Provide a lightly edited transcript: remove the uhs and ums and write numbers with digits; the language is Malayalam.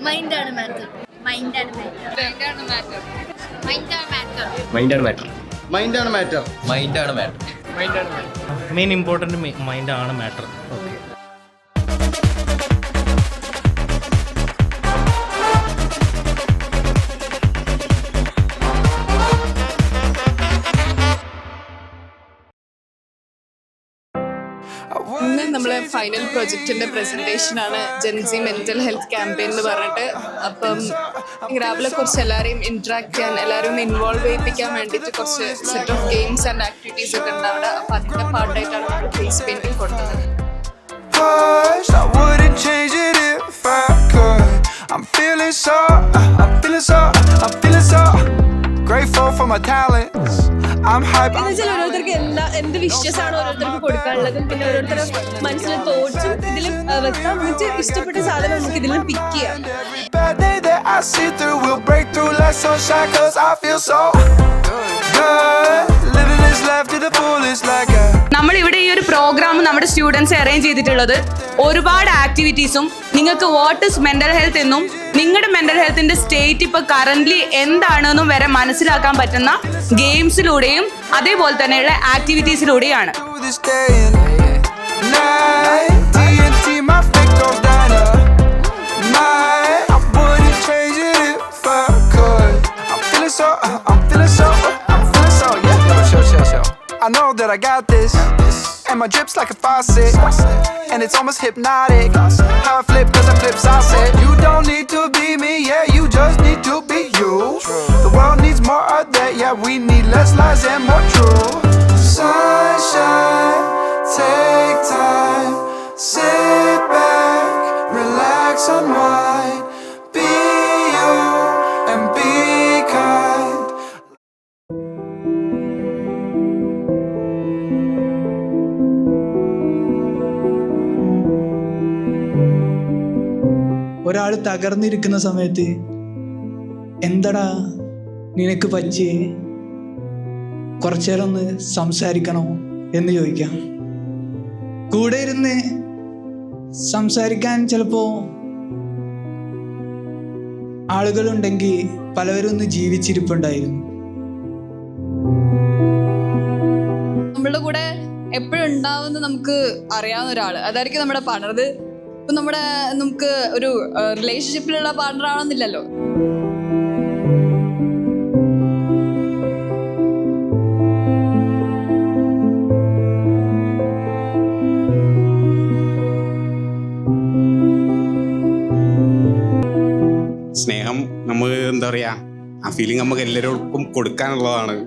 മൈൻഡാണ് മാറ്റർ. മൈൻഡാണ് മാറ്റർ. മൈൻഡാണ് മാറ്റർ. മൈൻഡാണ് മാറ്റർ. മൈൻഡാണ് മാറ്റർ. മൈൻഡാണ് മാറ്റർ. മൈൻഡാണ് മാറ്റർ. മൈൻഡാണ് മാറ്റർ. മെയിൻ ഇമ്പോർട്ടൻറ്റ് മൈൻഡാണ് മാറ്റർ. ഓക്കെ. ഇന്ന് നമ്മളെ ഫൈനൽ പ്രൊജക്റ്റിന്റെ പ്രസന്റേഷൻ ആണ് ജെൻസി മെന്റൽ ഹെൽത്ത് ക്യാമ്പയിൻ എന്ന് പറഞ്ഞിട്ട്. അപ്പം രാവിലെ കുറച്ച് എല്ലാവരെയും ഇന്ററാക്ട് ചെയ്യാൻ, എല്ലാവരും ഇൻവോൾവ് ചെയ്യിപ്പിക്കാൻ വേണ്ടിയിട്ട് കുറച്ച് set of games and activities ഒക്കെ ഉണ്ട് അവിടെ. അപ്പം അതിന്റെ പാർട്ടായിട്ടാണ് നമ്മൾ ഫേസ് പെയിന്റിംഗ് കൊടുത്തത്. ഓരോരുത്തർക്ക് എന്ത് വിശ്വാസമാണ് ഓരോരുത്തർക്ക് കൊടുക്കാനുള്ളതും പിന്നെ ഓരോരുത്തരുടെ മനസ്സിലെ തോട്ട്സും ഇതിൽ വെക്കാൻ എന്നിട്ട് ഇഷ്ടപ്പെട്ട സാധനം നമുക്ക് ഇതിൽ പിക്ക് ചെയ്യാം. നമ്മളിവിടെ ഈ ഒരു പ്രോഗ്രാം നമ്മുടെ സ്റ്റുഡൻസ് അറേഞ്ച് ചെയ്തിട്ടുള്ളത് ഒരുപാട് ആക്ടിവിറ്റീസും നിങ്ങൾക്ക് വാട്ട് ഇസ് മെന്റൽ ഹെൽത്ത് എന്നും നിങ്ങളുടെ മെന്റൽ ഹെൽത്തിന്റെ സ്റ്റേറ്റ് ഇപ്പൊ കറന്റ്ലി എന്താണെന്നും വരെ മനസ്സിലാക്കാൻ പറ്റുന്ന ഗെയിംസിലൂടെയും അതേപോലെ തന്നെയുള്ള ആക്ടിവിറ്റീസിലൂടെയാണ്. I know that I got this, and my drip's like a faucet, and it's almost hypnotic, how I flip cause I flip sausage. You don't need to be me, yeah, you just need to be you. The world needs more of that, yeah, we need less lies and more true. Sunshine, take time, sit back, relax, unwind, be you and be kind. ഒരാൾ തകർന്നിരിക്കുന്ന സമയത്ത് എന്തടാ നിനക്ക് പറ്റിയേ, കുറച്ചേരം ഒന്ന് സംസാരിക്കണോ എന്ന് ചോദിക്കാം. കൂടെ ഇരുന്ന് സംസാരിക്കാൻ ചിലപ്പോൾ ആളുകളുണ്ടെങ്കിൽ പലവരും ഒന്ന് ജീവിച്ചിരിപ്പുണ്ടായിരുന്നു. നമ്മളുടെ കൂടെ എപ്പോഴും ഉണ്ടാവുന്ന നമുക്ക് അറിയാവുന്ന ഒരാൾ അതായിരിക്കും നമ്മുടെ പാർട്ണർ. അത് ഇപ്പം നമുക്ക് ഒരു റിലേഷൻഷിപ്പിലുള്ള പാർട്ണർ ആണെന്നില്ലല്ലോ. സ്നേഹം നമ്മൾ എന്താ പറയാ, ആ ഫീലിംഗ് നമുക്ക് എല്ലാവർക്കും കൊടുക്കാനുള്ളതാണ്.